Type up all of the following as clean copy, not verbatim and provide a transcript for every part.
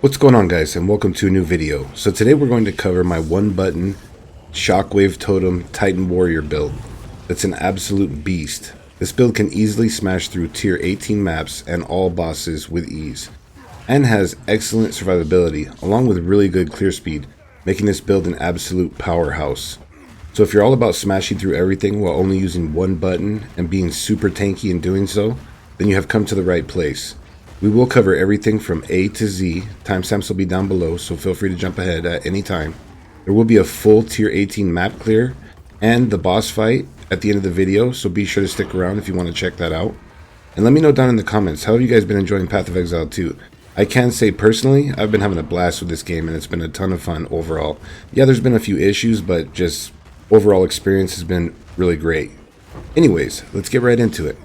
What's going on, guys, and welcome to a new video. So today we're going to cover my one button Shockwave Totem Titan Warrior build. That's an absolute beast. This build can easily smash through tier 18 maps and all bosses with ease, and has excellent survivability along with really good clear speed, making this build an absolute powerhouse. So if you're all about smashing through everything while only using one button and being super tanky in doing so, then you have come to the right place. We will cover everything from A to Z. Timestamps will be down below, so feel free to jump ahead at any time. There will be a full tier 18 map clear and the boss fight at the end of the video, so be sure to stick around if you want to check that out. And let me know down in the comments, how have you guys been enjoying Path of Exile 2? I can say personally, I've been having a blast with this game and it's been a ton of fun overall. Yeah, there's been a few issues, but just overall experience has been really great. Anyways, let's get right into it.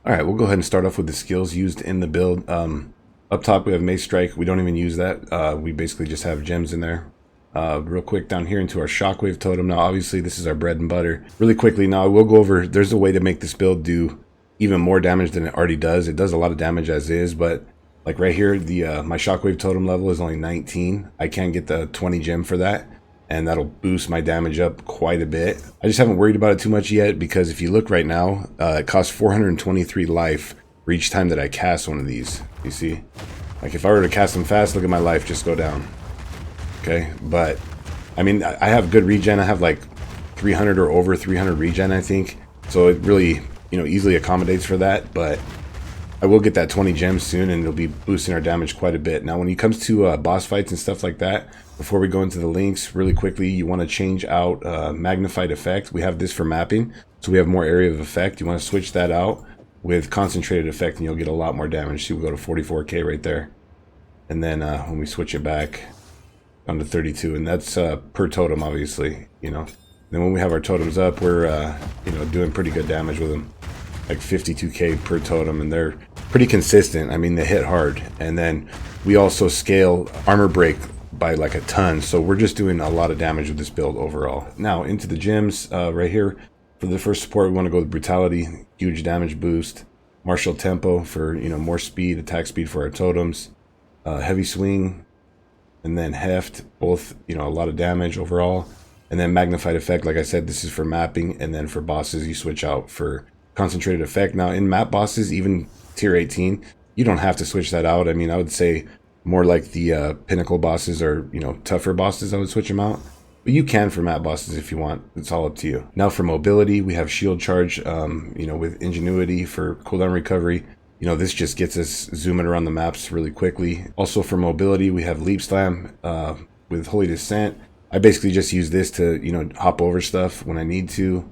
Alright, we'll go ahead and start off with the skills used in the build. Up top we have Mace Strike. We don't even use that. We basically just have gems in there. Real quick down here into our Shockwave Totem. Now obviously this is our bread and butter. Really quickly now I will go over, there's a way to make this build do even more damage than it already does. It does a lot of damage as is, but like right here, my Shockwave Totem level is only 19. I can get the 20 gem for that, and that'll boost my damage up quite a bit. I just haven't worried about it too much yet, because if you look right now, it costs 423 life for each time that I cast one of these. You see? Like if I were to cast them fast, look at my life just go down. Okay, but I mean, I have good regen. I have like 300 or over 300 regen, I think. So it really, easily accommodates for that, but I will get that 20 gems soon, and it'll be boosting our damage quite a bit. Now, when it comes to boss fights and stuff like that, before we go into the links, really quickly, you want to change out magnified effect. We have this for mapping, so we have more area of effect. You want to switch that out with concentrated effect, and you'll get a lot more damage. So we'll go to 44k right there, and then when we switch it back down to 32, and that's per totem, obviously. Then when we have our totems up, we're doing pretty good damage with them, like 52k per totem, and they're pretty consistent. I mean, they hit hard. And then we also scale Armour Break by like a ton, so we're just doing a lot of damage with this build overall. Now into the gems, right here for the first support, we want to go with Brutality, huge damage boost. Martial Tempo for more speed, attack speed for our totems. Heavy Swing, and then Heft, both a lot of damage overall. And then Magnified Effect, like I said, this is for mapping, and then for bosses you switch out for Concentrated Effect. Now in map bosses, even tier 18, you don't have to switch that out. I mean, I would say more like the pinnacle bosses or tougher bosses, I would switch them out, but you can for map bosses if you want. It's all up to you. Now for mobility, we have Shield Charge, with Ingenuity for cooldown recovery. This just gets us zooming around the maps really quickly. Also for mobility, we have Leap Slam with Holy Descent. I basically just use this to hop over stuff when I need to.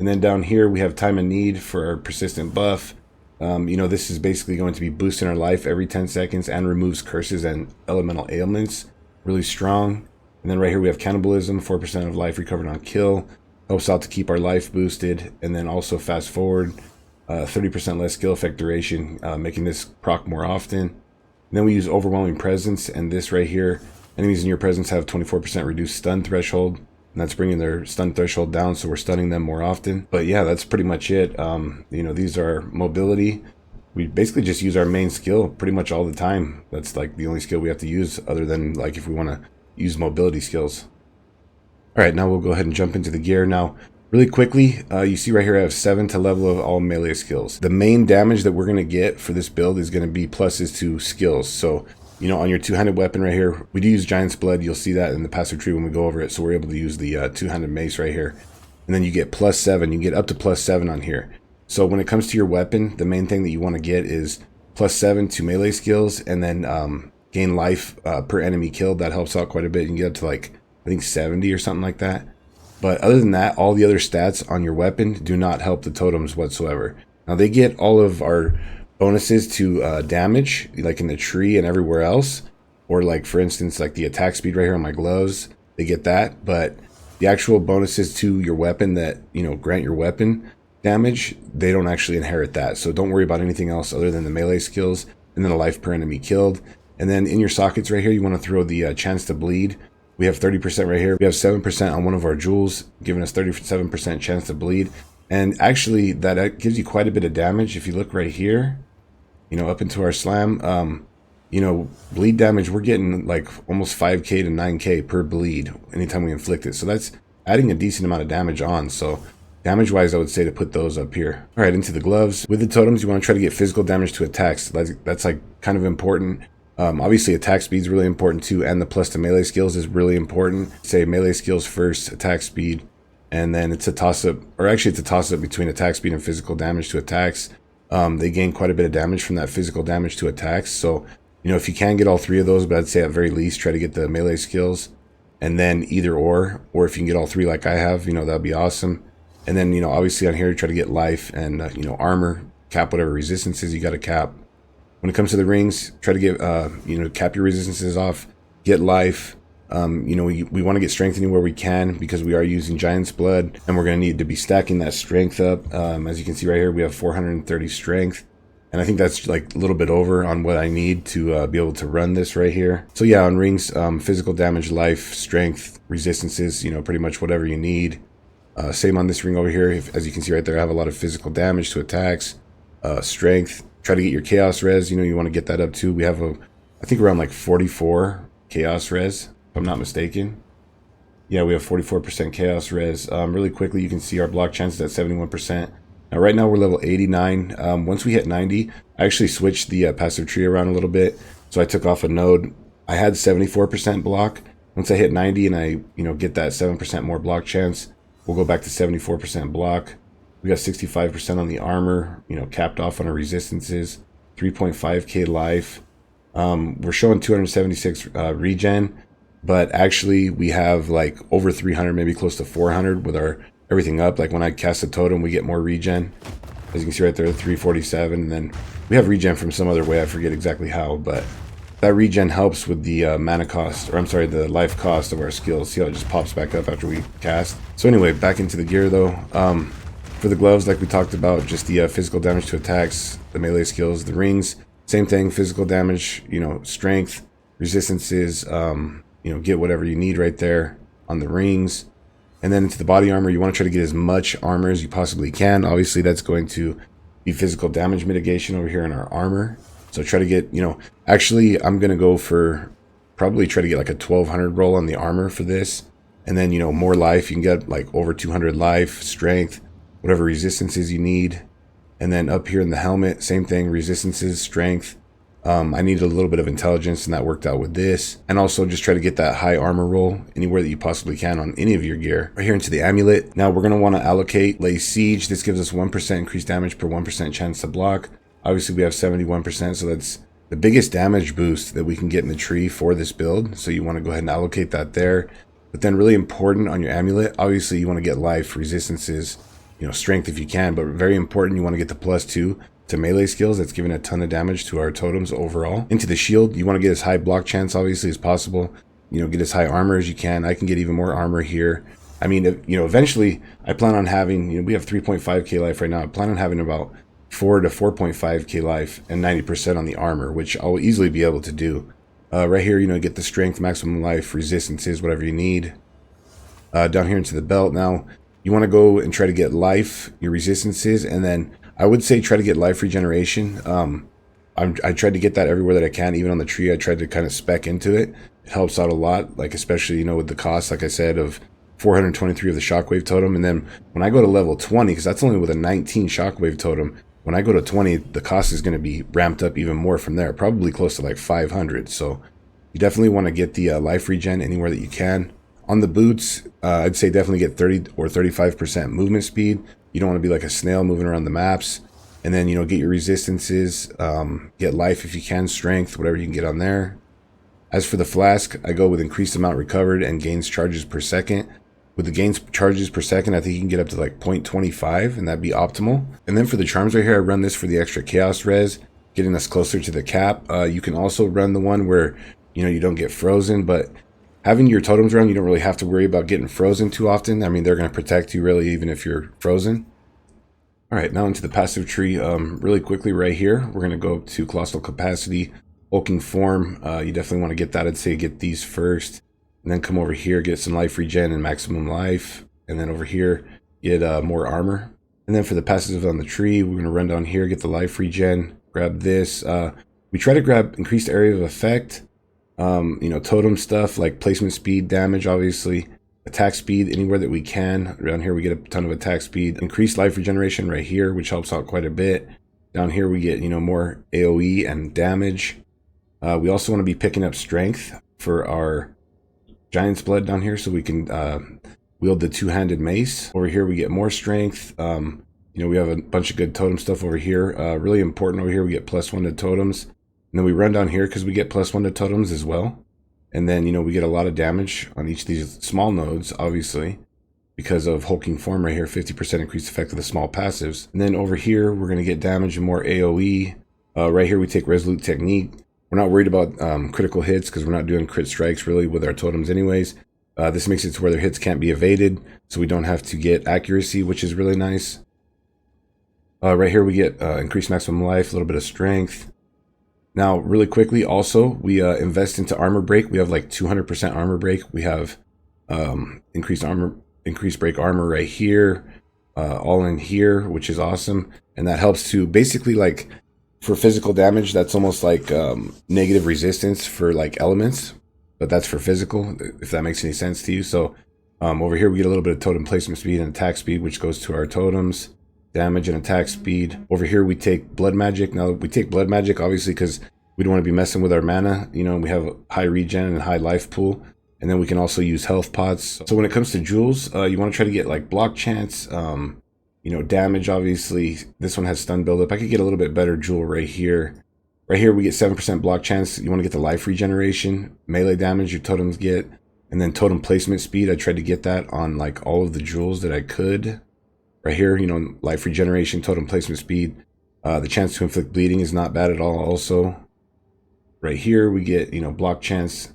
And then down here we have Time and Need for our persistent buff. This is basically going to be boosting our life every 10 seconds and removes curses and elemental ailments. Really strong. And then right here we have Cannibalism, 4% of life recovered on kill. Helps out to keep our life boosted. And then also Fast Forward, 30% less skill effect duration, making this proc more often. And then we use Overwhelming Presence, and this right here, enemies in your presence have 24% reduced stun threshold. And that's bringing their stun threshold down, so we're stunning them more often. But yeah, that's pretty much it. These are mobility. We basically just use our main skill pretty much all the time. That's like the only skill we have to use, other than like if we want to use mobility skills. Alright, now we'll go ahead and jump into the gear. Now, really quickly, you see right here I have 7 to level of all melee skills. The main damage that we're going to get for this build is going to be pluses to skills. So on your two-handed weapon right here, we do use Giant's Blood. You'll see that in the passive tree when we go over it. So we're able to use the two-handed mace right here. And then you get +7. You get up to +7 on here. So when it comes to your weapon, the main thing that you want to get is +7 to melee skills, and then gain life per enemy killed. That helps out quite a bit. You can get up to like, I think 70 or something like that. But other than that, all the other stats on your weapon do not help the totems whatsoever. Now they get all of our bonuses to damage, like in the tree and everywhere else, or like for instance like the attack speed right here on my gloves, they get that. But the actual bonuses to your weapon that grant your weapon damage, they don't actually inherit that. So don't worry about anything else other than the melee skills and then a life per enemy killed. And then in your sockets right here, you want to throw the chance to bleed. We have 30% right here. We have 7% on one of our jewels, giving us 37% chance to bleed. And actually that gives you quite a bit of damage. If you look right here, up into our slam, you know, bleed damage, we're getting like almost 5k to 9k per bleed anytime we inflict it. So that's adding a decent amount of damage on. So damage wise, I would say to put those up here. All right, into the gloves. With the totems, you want to try to get physical damage to attacks. That's like kind of important. Obviously attack speed is really important too, and the plus to melee skills is really important. Say melee skills first, attack speed, and then it's a toss-up, or actually it's a toss-up between attack speed and physical damage to attacks. They gain quite a bit of damage from that physical damage to attacks. So, you know, if you can get all three of those, but I'd say at very least try to get the melee skills, and then either or if you can get all three like I have, you know, that'd be awesome. And then, you know, obviously on here, try to get life and, you know, armor, cap whatever resistances you got to cap. When it comes to the rings, try to get, you know, cap your resistances off, get life. You know, we want to get strength anywhere we can because we are using Giant's Blood, and we're going to need to be stacking that strength up. As you can see right here, we have 430 strength, and I think that's like a little bit over on what I need to be able to run this right here. So yeah, on rings, physical damage, life, strength, resistances, you know, pretty much whatever you need. Same on this ring over here. As you can see right there, I have a lot of physical damage to attacks, strength. Try to get your chaos res, you know, you want to get that up too. We have I think around like 44 chaos res, if I'm not mistaken. Yeah, we have 44% chaos res. Really quickly, you can see our block chances at 71%. Now, right now we're level 89. Once we hit 90, I actually switched the passive tree around a little bit. So I took off a node. I had 74% block. Once I hit 90 and I, you know, get that 7% more block chance, we'll go back to 74% block. We got 65% on the armor, you know, capped off on our resistances, 3.5k life. We're showing 276 regen, but actually we have like over 300, maybe close to 400 with our everything up. Like when I cast a totem, we get more regen. As you can see right there, 347, and then we have regen from some other way. I forget exactly how, but that regen helps with the mana cost, or I'm sorry, the life cost of our skills. See how it just pops back up after we cast. So anyway, back into the gear though. For the gloves, like we talked about, just the physical damage to attacks, the melee skills. The rings, same thing, physical damage, you know, strength, resistances, you know, get whatever you need right there on the rings. And then into the body armor, you want to try to get as much armor as you possibly can. Obviously, that's going to be physical damage mitigation over here in our armor. So try to get, you know, actually, I'm going to go for probably try to get like a 1200 roll on the armor for this. And then, you know, more life. You can get like over 200 life, strength, whatever resistances you need. And then up here in the helmet, same thing, resistances, strength. I needed a little bit of intelligence, and that worked out with this. And also just try to get that high armor roll anywhere that you possibly can on any of your gear. Right here into the amulet. Now we're going to want to allocate Lay Siege. This gives us 1% increased damage per 1% chance to block. Obviously we have 71%, so that's the biggest damage boost that we can get in the tree for this build. So you want to go ahead and allocate that there. But then really important on your amulet, obviously you want to get life, resistances, you know, strength if you can, but very important, you want to get the +2 to melee skills. That's giving a ton of damage to our totems overall. Into the shield, you want to get as high block chance obviously as possible. You know, get as high armor as you can. I can get even more armor here. I mean, you know, eventually I plan on having, you know, we have 3.5k life right now. I plan on having about 4 to 4.5k life and 90% on the armor, which I'll easily be able to do. Right here, you know, get the strength, maximum life, resistances, whatever you need. Down here into the belt now, you want to go and try to get life, your resistances, and then I would say try to get life regeneration. I tried to get that everywhere that I can, even on the tree. I tried to kind of spec into it. It helps out a lot, like especially, you know, with the cost, like I said, of 423 of the Shockwave Totem. And then when I go to level 20, because that's only with a 19 Shockwave Totem, when I go to 20, the cost is going to be ramped up even more from there, probably close to like 500. So you definitely want to get the life regen anywhere that you can. On the boots, I'd say definitely get 30 or 35% movement speed. You don't want to be like a snail moving around the maps. And then, you know, get your resistances, get life if you can, strength, whatever you can get on there. As for the flask, I go with increased amount recovered and gains charges per second. With the gains charges per second, I think you can get up to like 0.25, and that'd be optimal. And then for the charms right here, I run this for the extra chaos res, getting us closer to the cap. You can also run the one where, you know, you don't get frozen, but having your totems around, you don't really have to worry about getting frozen too often. I mean, they're going to protect you really even if you're frozen. All right, now into the passive tree. Really quickly right here, we're going to go to Colossal Capacity, Hulking Form. You definitely want to get that. I'd say get these first. And then come over here, get some life regen and maximum life. And then over here, get more armor. And then for the passive on the tree, we're going to run down here, get the life regen, grab this. We try to grab increased area of effect, you know, totem stuff like placement speed, damage, obviously, attack speed anywhere that we can. Around here we get a ton of attack speed, increased life regeneration right here, which helps out quite a bit. Down here we get, you know, more AoE and damage. We also want to be picking up strength for our Giant's Blood down here, so we can wield the two-handed mace. Over here we get more strength. You know, we have a bunch of good totem stuff over here. Really important over here, we get +1 to totems. And then we run down here because we get +1 to totems as well. And then, you know, we get a lot of damage on each of these small nodes, obviously, because of hulking form right here, 50% increased effect of the small passives. And then over here, we're going to get damage and more AoE. Right here, we take Resolute Technique. We're not worried about critical hits because we're not doing crit strikes really with our totems anyways. This makes it to where their hits can't be evaded, so we don't have to get accuracy, which is really nice. Right here, we get increased maximum life, a little bit of strength. Now, really quickly, also, we invest into Armour Break. We have like 200% Armour Break. We have increased break armor right here, all in here, which is awesome. And that helps to basically, like, for physical damage, that's almost like negative resistance for like elements, but that's for physical, if that makes any sense to you. So over here, we get a little bit of totem placement speed and attack speed, which goes to our totems. Damage and attack speed. Over here we take blood magic. Now we take blood magic obviously because we don't want to be messing with our mana. You know, we have high regen and high life pool, and then we can also use health pots. So when it comes to jewels, you want to try to get like block chance, you know, damage. Obviously this one has stun buildup. I could get a little bit better jewel right here. Right here we get 7% block chance. You want to get the life regeneration, melee damage your totems get, and then totem placement speed. I tried to get that on like all of the jewels that I could. Right here, you know, life regeneration, totem placement speed. The chance to inflict bleeding is not bad at all also. Right here, we get, you know, block chance,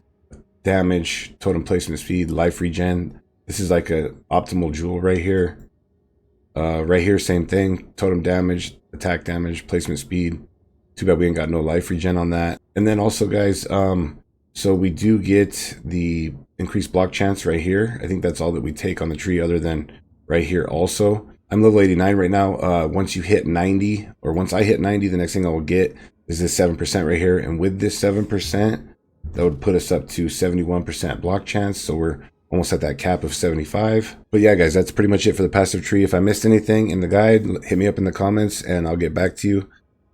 damage, totem placement speed, life regen. This is like a optimal jewel right here. Right here, same thing. Totem damage, attack damage, placement speed. Too bad we ain't got no life regen on that. And then also, guys, so we do get the increased block chance right here. I think that's all that we take on the tree other than right here also. I'm level 89 right now. Once you hit 90, or once I hit 90, the next thing I will get is this 7% right here. And with this 7%, that would put us up to 71% block chance. So we're almost at that cap of 75. But yeah, guys, that's pretty much it for the passive tree. If I missed anything in the guide, hit me up in the comments and I'll get back to you.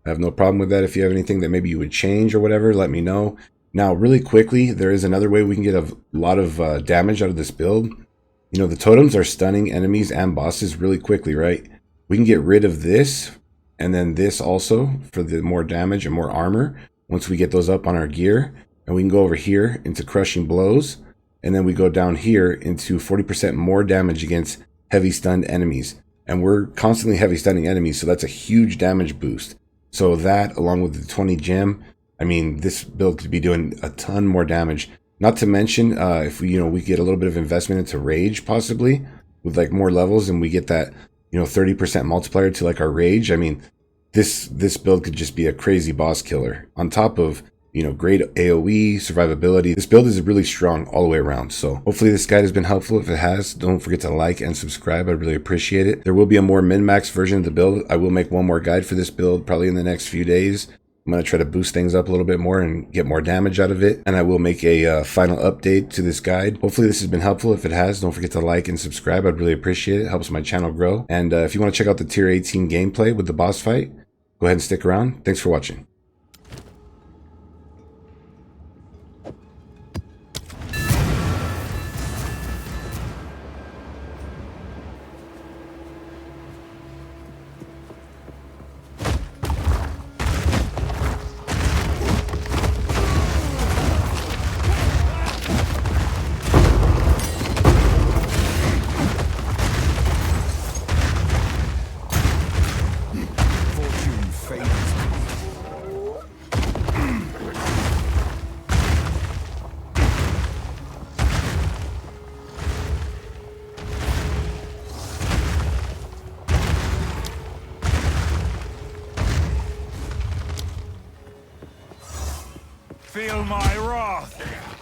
I have no problem with that. If you have anything that maybe you would change or whatever, let me know. Now, really quickly, there is another way we can get a lot of damage out of this build. You know, the totems are stunning enemies and bosses really quickly, right? We can get rid of this and then this also for the more damage and more armor once we get those up on our gear. And we can go over here into crushing blows. And then we go down here into 40% more damage against heavy stunned enemies. And we're constantly heavy stunning enemies, so that's a huge damage boost. So that, along with the 20 gem, I mean, this build could be doing a ton more damage. Not to mention, if we, you know, we get a little bit of investment into rage, possibly with like more levels, and we get that, you know, 30% multiplier to like our rage. I mean, this build could just be a crazy boss killer. On top of, you know, great AoE, survivability. This build is really strong all the way around. So hopefully this guide has been helpful. If it has, don't forget to like and subscribe. I'd really appreciate it. There will be a more min-max version of the build. I will make one more guide for this build probably in the next few days. I'm going to try to boost things up a little bit more and get more damage out of it. And I will make a final update to this guide. Hopefully this has been helpful. If it has, don't forget to like and subscribe. I'd really appreciate it. It helps my channel grow. And if you want to check out the tier 18 gameplay with the boss fight, go ahead and stick around. Thanks for watching. Feel my wrath!